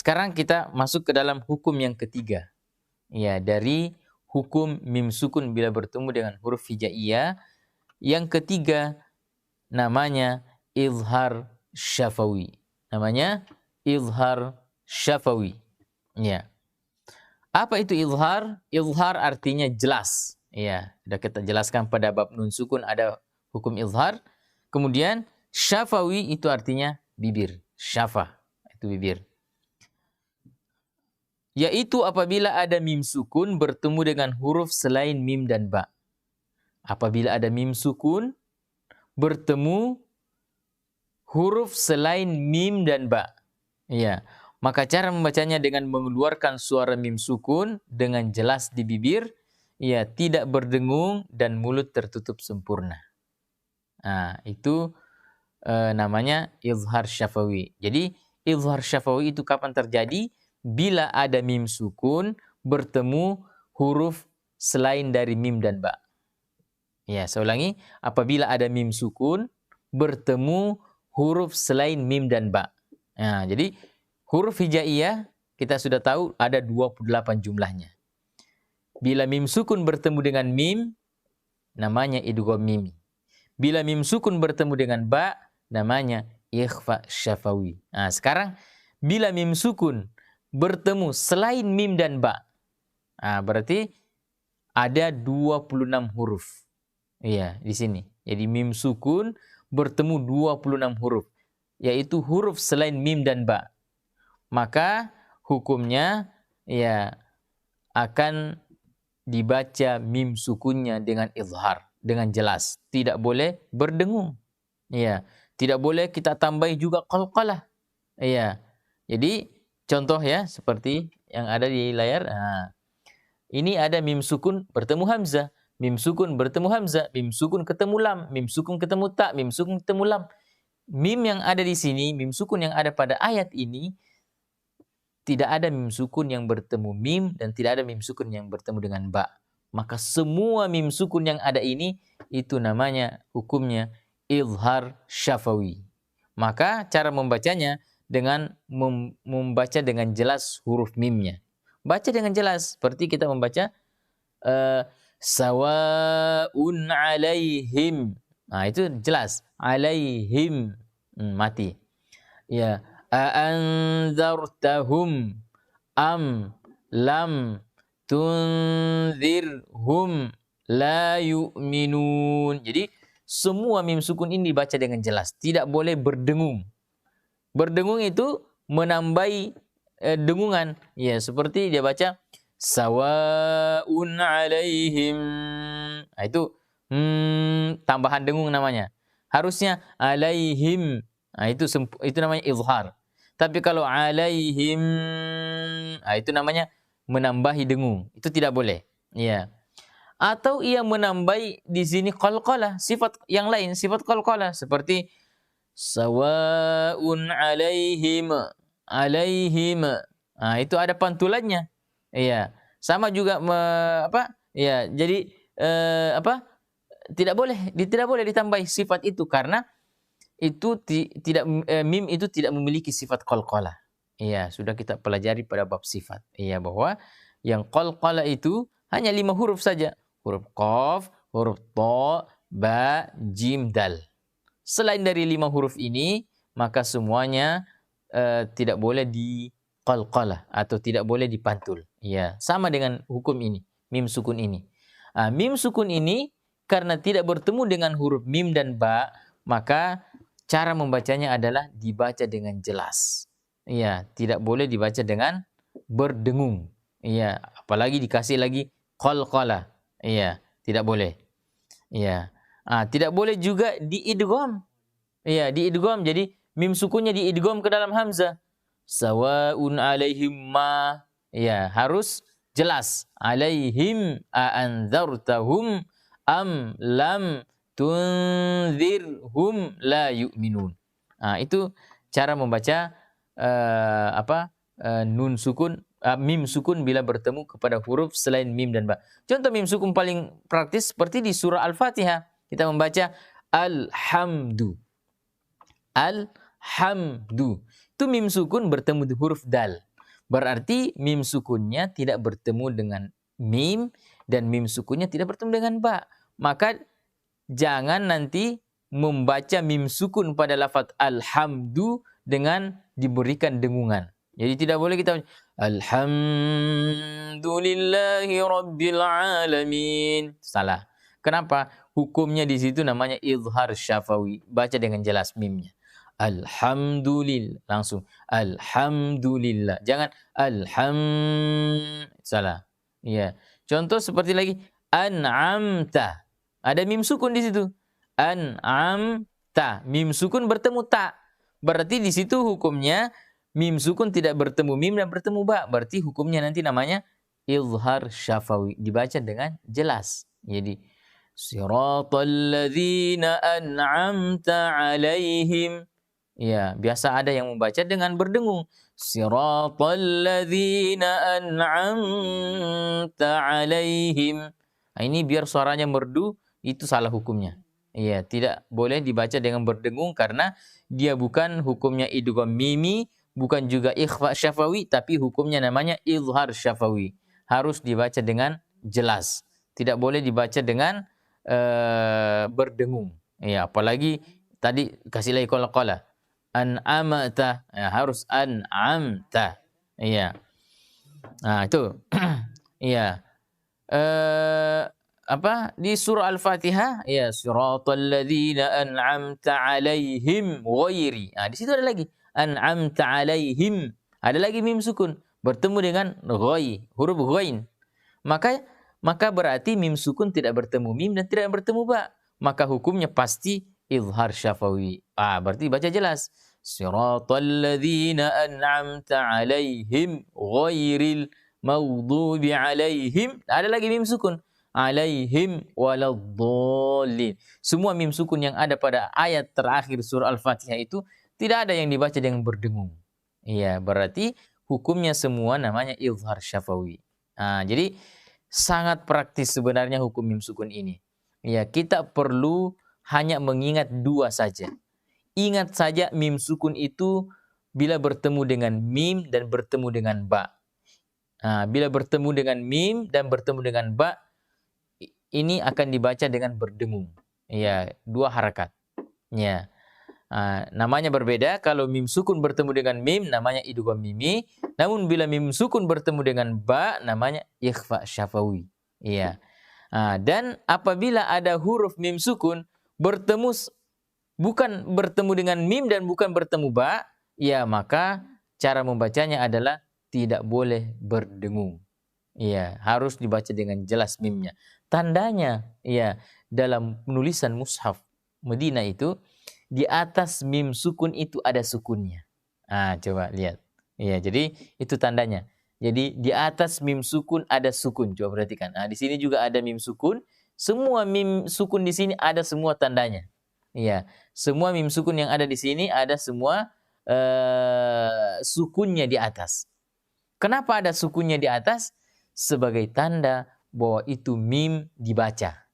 sekarang kita masuk ke dalam hukum yang ketiga. Ya, dari hukum mim sukun bila bertemu dengan huruf hijaiyah. Yang ketiga namanya izhar syafawi. Namanya izhar syafawi. Ya. Apa itu izhar? Izhar artinya jelas. Ya, sudah kita jelaskan pada bab nun sukun ada hukum izhar. Kemudian syafawi itu artinya bibir. Syafa itu bibir. Yaitu apabila ada mim sukun bertemu dengan huruf selain mim dan ba. Apabila ada mim sukun bertemu huruf selain mim dan ba. Ya, maka cara membacanya dengan mengeluarkan suara mim sukun dengan jelas di bibir, ya, tidak berdengung dan mulut tertutup sempurna. Nah, itu namanya izhar syafawi. Jadi izhar syafawi itu kapan terjadi? Bila ada mim sukun bertemu huruf selain dari mim dan ba. Ya, saya ulangi. Apabila ada mim sukun bertemu huruf selain mim dan ba. Nah, jadi huruf hijaiyah kita sudah tahu ada 28 jumlahnya. Bila mim sukun bertemu dengan mim, namanya idgham mimi. Bila mim sukun bertemu dengan ba, namanya ikhfa syafawi. Nah, sekarang bila mim sukun bertemu selain mim dan ba, nah, berarti ada 26 huruf. Iya, di sini. Jadi mim sukun bertemu 26 huruf, yaitu huruf selain mim dan ba. Maka hukumnya ya akan dibaca mim sukunnya dengan izhar, dengan jelas, tidak boleh berdengung. Iya, tidak boleh kita tambahi juga qalqalah. Iya. Jadi contoh ya seperti yang ada di layar. Nah, ini ada mim sukun bertemu hamzah, mim sukun bertemu hamzah, mim sukun ketemu lam, mim sukun ketemu ta, mim sukun ketemu lam. Mim yang ada di sini, mim sukun yang ada pada ayat ini, tidak ada mim sukun yang bertemu mim dan tidak ada mim sukun yang bertemu dengan ba. Maka semua mim sukun yang ada ini itu namanya hukumnya izhar syafawi. Maka cara membacanya dengan membaca dengan jelas huruf mimnya. Baca dengan jelas seperti kita membaca sawaun alaihim. Nah, itu jelas. Alaihim. Mati. Ya, aanzartahum am lam tunzirhum la yu'minun. Jadi semua mim sukun ini dibaca dengan jelas, tidak boleh berdengung. Berdengung itu menambahi dengungan. Ya, seperti dia baca sawaun alaihim. Nah, itu tambahan dengung namanya. Harusnya alaihim. Nah, itu namanya izhar. Tapi kalau alaihim, nah, itu namanya menambahi dengung. Itu tidak boleh. Ya. Atau ia menambahi di sini qalqalah, sifat yang lain, sifat qalqalah seperti sawaun alaihim. Nah, itu ada pantulannya. Iya. Sama juga Ya, jadi tidak boleh ditambahi sifat itu karena itu mim itu tidak memiliki sifat qalqalah. Iya, sudah kita pelajari pada bab sifat. Iya, bahwa yang qalqalah itu hanya 5 huruf saja. Huruf qaf, huruf ta, ba, jim, dal. Selain dari 5 huruf ini, maka semuanya tidak boleh diqalqalah atau tidak boleh dipantul. Ya, sama dengan hukum ini, mim sukun ini. Mim sukun ini karena tidak bertemu dengan huruf mim dan ba, maka cara membacanya adalah dibaca dengan jelas. Ya, tidak boleh dibaca dengan berdengung. Ya, apalagi dikasih lagi qalqalah. Iya, tidak boleh. Iya. Tidak boleh juga diidgham. Iya, diidgham. Jadi mim sukunnya diidgham ke dalam hamzah. Sawaun alaihim ma. Iya, harus jelas. Alaihim aanzartahum am lam tunzirhum la yu'minun. Itu cara membaca nun sukun, mim sukun bila bertemu kepada huruf selain mim dan ba. Contoh mim sukun paling praktis seperti di surah Al-Fatihah. Kita membaca alhamdu. Alhamdu. Itu mim sukun bertemu di huruf dal. Berarti mim sukunnya tidak bertemu dengan mim dan mim sukunnya tidak bertemu dengan ba. Maka jangan nanti membaca mim sukun pada lafaz alhamdu dengan diberikan dengungan. Jadi tidak boleh kita alhamdulillahi rabbil alamin. Salah. Kenapa? Hukumnya di situ namanya izhar syafawi. Baca dengan jelas mimnya. Alhamdulillah. Langsung. Alhamdulillah. Jangan salah. Ya. Contoh seperti lagi. An'amta. Ada mim sukun di situ. An'amta. Mim sukun bertemu ta. Berarti di situ hukumnya mim sukun tidak bertemu mim dan bertemu ba. Berarti hukumnya nanti namanya izhar syafawi. Dibaca dengan jelas. Jadi siratal ladzina an'amta alaihim. Ya, biasa ada yang membaca dengan berdengung. Siratal ladzina an'amta alaihim. Nah, ini biar suaranya merdu, itu salah hukumnya. Iya, tidak boleh dibaca dengan berdengung karena dia bukan hukumnya idgham mimi, bukan juga ikhfa syafawi, tapi hukumnya namanya izhar syafawi. Harus dibaca dengan jelas. Tidak boleh dibaca dengan berdengung. Ya, apalagi tadi kasih lagi qalqalah. An'amta, ya, harus an'amta. Iya. Nah, itu. Iya. Apa di surah Al-Fatihah ya siratal ladzina an'amta alaihim ghairi. Nah, di situ ada lagi an'amta alaihim. Ada lagi mim sukun bertemu dengan ghai, huruf ghain. Maka berarti mim sukun tidak bertemu mim dan tidak bertemu ba. Maka hukumnya pasti izhar syafawi. Berarti baca jelas. Siratal ladzina an'amta alaihim ghairil maghdubi alaihim. Ada lagi mim sukun. Alaihim waladdallin. Semua mim sukun yang ada pada ayat terakhir surah Al-Fatihah itu tidak ada yang dibaca dengan berdengung. Iya, berarti hukumnya semua namanya izhar syafawi. Jadi sangat praktis sebenarnya hukum mim sukun ini. Ya, kita perlu hanya mengingat dua saja. Ingat saja mim sukun itu bila bertemu dengan mim dan bertemu dengan ba. Bila bertemu dengan mim dan bertemu dengan ba, ini akan dibaca dengan berdengung. Ya, dua harakat. Ya. Namanya berbeda. Kalau mim sukun bertemu dengan mim, namanya idgham mimi. Namun bila mim sukun bertemu dengan ba, namanya ikhfa syafawi. Iya. Dan apabila ada huruf mim sukun bertemu bukan bertemu dengan mim dan bukan bertemu ba, ya maka cara membacanya adalah tidak boleh berdengung. Iya, harus dibaca dengan jelas mimnya. Tandanya, ya, dalam penulisan mushaf Madinah itu di atas mim sukun itu ada sukunnya. Coba lihat. Iya, jadi itu tandanya. Jadi di atas mim sukun ada sukun. Coba perhatikan. Di sini juga ada mim sukun. Semua mim sukun di sini ada semua tandanya. Iya, semua mim sukun yang ada di sini ada semua sukunnya di atas. Kenapa ada sukunnya di atas? Sebagai tanda bahwa itu mim dibaca.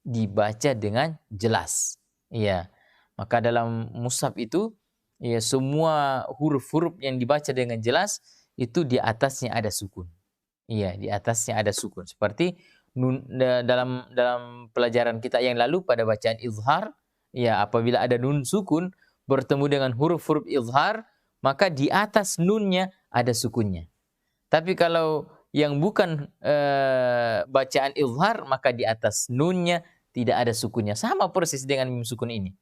Dibaca dengan jelas. Iya. Maka dalam mushaf itu, ya, semua huruf-huruf yang dibaca dengan jelas itu di atasnya ada sukun. Iya, di atasnya ada sukun. Seperti dalam pelajaran kita yang lalu pada bacaan izhar, ya, apabila ada nun sukun bertemu dengan huruf-huruf izhar, maka di atas nunnya ada sukunnya. Tapi kalau yang bukan bacaan izhar, maka di atas nunnya tidak ada sukunnya. Sama persis dengan mim sukun ini.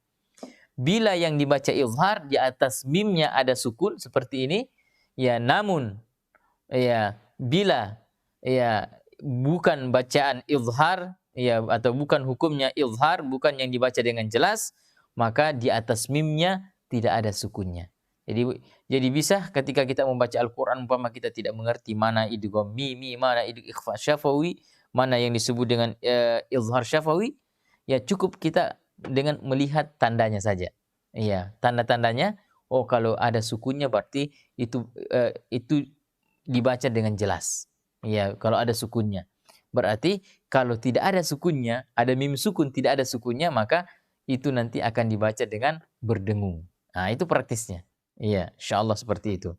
Bila yang dibaca izhar di atas mimnya ada sukun seperti ini, ya, namun ya bila ya bukan bacaan izhar, ya, atau bukan hukumnya izhar, bukan yang dibaca dengan jelas, maka di atas mimnya tidak ada sukunnya. Jadi bisa ketika kita membaca Al-Quran, umpama kita tidak mengerti mana idgham mimi, mana ikhfa syafawi, mana yang disebut dengan izhar syafawi, ya cukup kita dengan melihat tandanya saja. Iya, tanda-tandanya, kalau ada sukunnya berarti itu dibaca dengan jelas. Iya, kalau ada sukunnya. Berarti kalau tidak ada sukunnya, ada mim sukun tidak ada sukunnya, maka itu nanti akan dibaca dengan berdengung. Itu praktisnya. Iya, insyaallah seperti itu.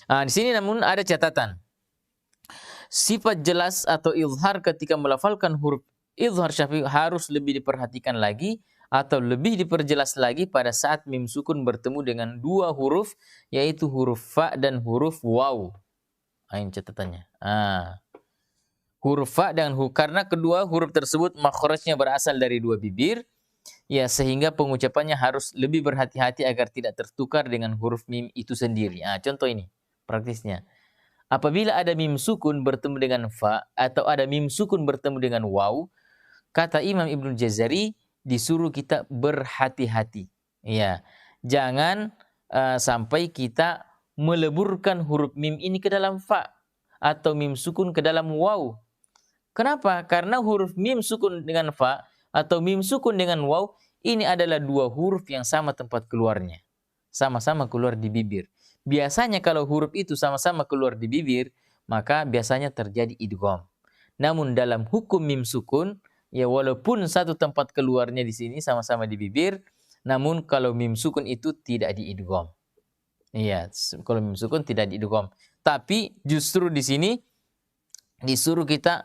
Di sini namun ada catatan. Sifat jelas atau izhar ketika melafalkan huruf izhar syafawi harus lebih diperhatikan lagi atau lebih diperjelas lagi pada saat mim sukun bertemu dengan dua huruf, yaitu huruf fa dan huruf waw. Ini catatannya. Huruf fa dan karena kedua huruf tersebut makhrajnya berasal dari dua bibir, ya sehingga pengucapannya harus lebih berhati-hati agar tidak tertukar dengan huruf mim itu sendiri. Contoh ini praktisnya. Apabila ada mim sukun bertemu dengan fa atau ada mim sukun bertemu dengan waw, kata Imam Ibnu Jazari disuruh kita berhati-hati. Ya, jangan sampai kita meleburkan huruf mim ini ke dalam fa atau mim sukun ke dalam waw. Kenapa? Karena huruf mim sukun dengan fa atau mim sukun dengan waw ini adalah dua huruf yang sama tempat keluarnya. Sama-sama keluar di bibir. Biasanya kalau huruf itu sama-sama keluar di bibir, maka biasanya terjadi idgham. Namun dalam hukum mim sukun, ya walaupun satu tempat keluarnya di sini sama-sama di bibir, namun kalau mim sukun itu tidak diidgham. Iya, kalau mim sukun tidak diidgham. Tapi justru di sini disuruh kita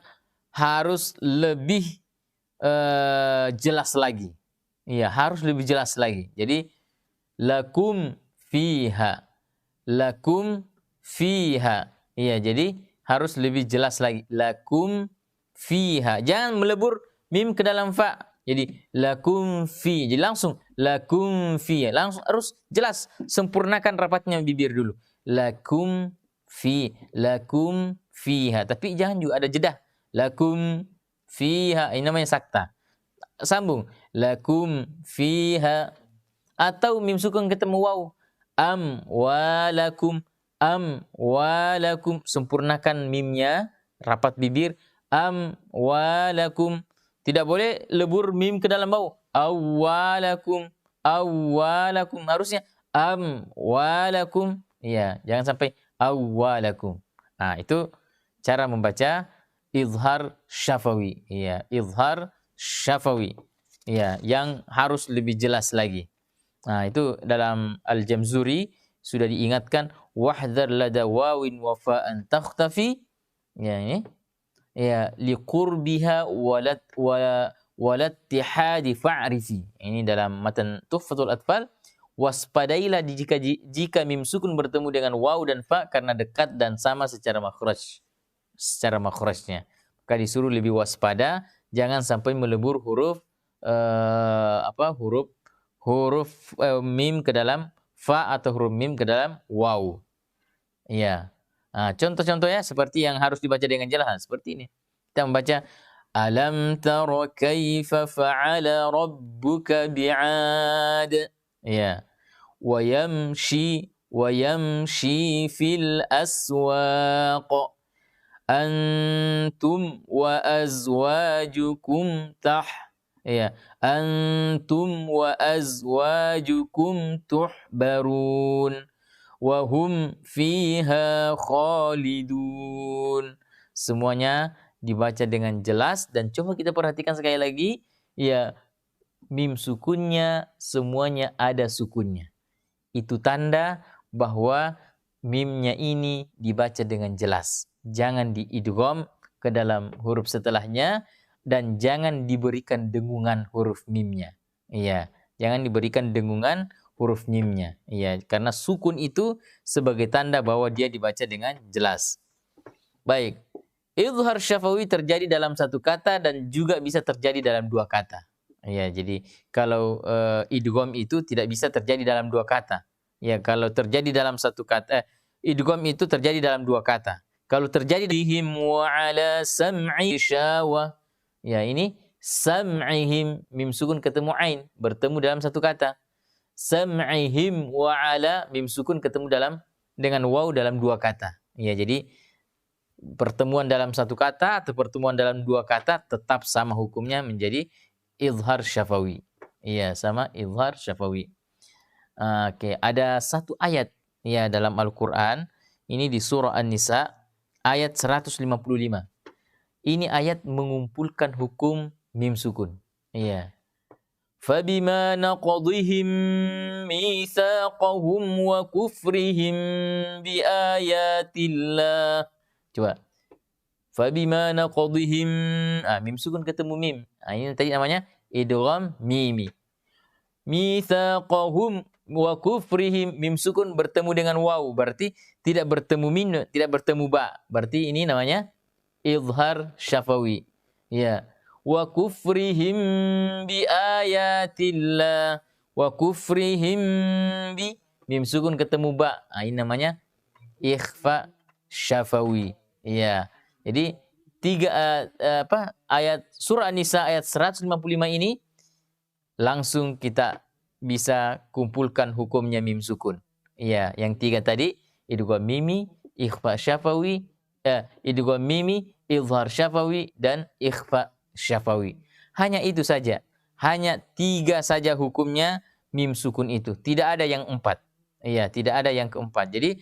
harus lebih jelas lagi. Iya, harus lebih jelas lagi. Jadi lakum fiha. Lakum fiha. Iya, jadi harus lebih jelas lagi. Lakum fiha. Jangan melebur mim ke dalam fa. Jadi lakum fi. Jadi langsung lakum fi. Langsung harus jelas. Sempurnakan rapatnya bibir dulu. Lakum fi. Lakum fiha. Tapi jangan juga ada jeda. Lakum fiha. Ini namanya sakta. Sambung. Lakum fiha. Atau mim sukun ketemu waw. Amwalakum. Amwalakum. Sempurnakan mimnya. Rapat bibir. Amwalakum. Tidak boleh lebur mim ke dalam waw. Awwalakum. Awwalakum. Harusnya amwalakum. Ya, jangan sampai awwalakum. Itu cara membaca izhar syafawi. Ya, izhar syafawi. Ya, yang harus lebih jelas lagi. Itu dalam Al-Jamzuri sudah diingatkan wahdhar lada wawin wa fa'an takhtafi. Ya, ini. Ya, liqurbiha walattihadi fa'rifi. Ini dalam matan Tuhfatul Atfal. Waspadailah jika mim sukun bertemu dengan waw dan fa karena dekat dan sama secara makhraj. Secara makhrajnya. Maka disuruh lebih waspada, jangan sampai melebur huruf huruf mim ke dalam fa atau huruf mim ke dalam waw. Ya. Contoh-contohnya seperti yang harus dibaca dengan jelas seperti ini. Kita membaca alam tara kaifa fa'ala rabbuka bi'ad. Ya. Wa yamshi fil aswaq. Antum wa azwajukum Ya, antum wa azwajukum tuhbarun wa hum fiha khalidun. Semuanya dibaca dengan jelas dan coba kita perhatikan sekali lagi, ya mim sukunnya semuanya ada sukunnya. Itu tanda bahwa mimnya ini dibaca dengan jelas. Jangan diidgham ke dalam huruf setelahnya. Dan jangan diberikan dengungan huruf mimnya. Iya, jangan diberikan dengungan huruf mimnya. Iya, karena sukun itu sebagai tanda bahwa dia dibaca dengan jelas. Baik. Izhar syafawi terjadi dalam satu kata dan juga bisa terjadi dalam dua kata. Iya, jadi kalau idgham itu tidak bisa terjadi dalam dua kata. Ya, kalau terjadi dalam satu kata, idgham itu terjadi dalam dua kata. Kalau terjadi dihim wa ala sam'i syawah. Ya, ini sam'ihim mim sukun ketemu ain bertemu dalam satu kata. Sam'ihim wa ala mim sukun ketemu dengan waw dalam dua kata. Ya, jadi pertemuan dalam satu kata atau pertemuan dalam dua kata tetap sama hukumnya menjadi izhar syafawi. Iya, sama izhar syafawi. Oke, ada satu ayat ya dalam Al-Qur'an, ini di surah An-Nisa ayat 155. Ini ayat mengumpulkan hukum mim sukun. Iya. Fabima naqadhihim mitsaqahum wa kufrihim bi ayatillah. Coba. Fabima naqadhihim, mim sukun ketemu mim. Ini tadi namanya idgham mimi. Mitsaqahum wa kufrihim, mim sukun bertemu dengan waw, berarti tidak bertemu mim, tidak bertemu ba. Berarti ini namanya izhar syafawi. Ya. Wa kufrihim bi ayatillah. Wa kufrihim bi, mim sukun ketemu ba. Ini namanya ikhfa syafawi. Ya. Jadi ayat surah An-Nisa ayat 155 ini langsung kita bisa kumpulkan hukumnya mim sukun. Ya, yang 3 tadi idgham mimi, ikhfa syafawi, idgham mimi, izhar syafawi dan ikhfa syafawi. Hanya itu saja. Hanya 3 saja hukumnya mim sukun itu. Tidak ada yang 4. Iya, tidak ada yang keempat. Jadi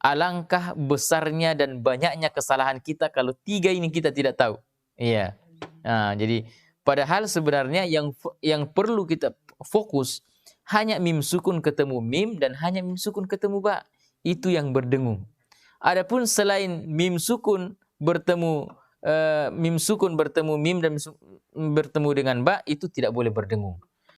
alangkah besarnya dan banyaknya kesalahan kita kalau 3 ini kita tidak tahu. Iya. Nah, jadi padahal sebenarnya yang perlu kita fokus hanya mim sukun ketemu mim dan hanya mim sukun ketemu ba. Itu yang berdengung. Adapun selain mim sukun bertemu mim dan bertemu dengan ba, itu tidak boleh berdengung.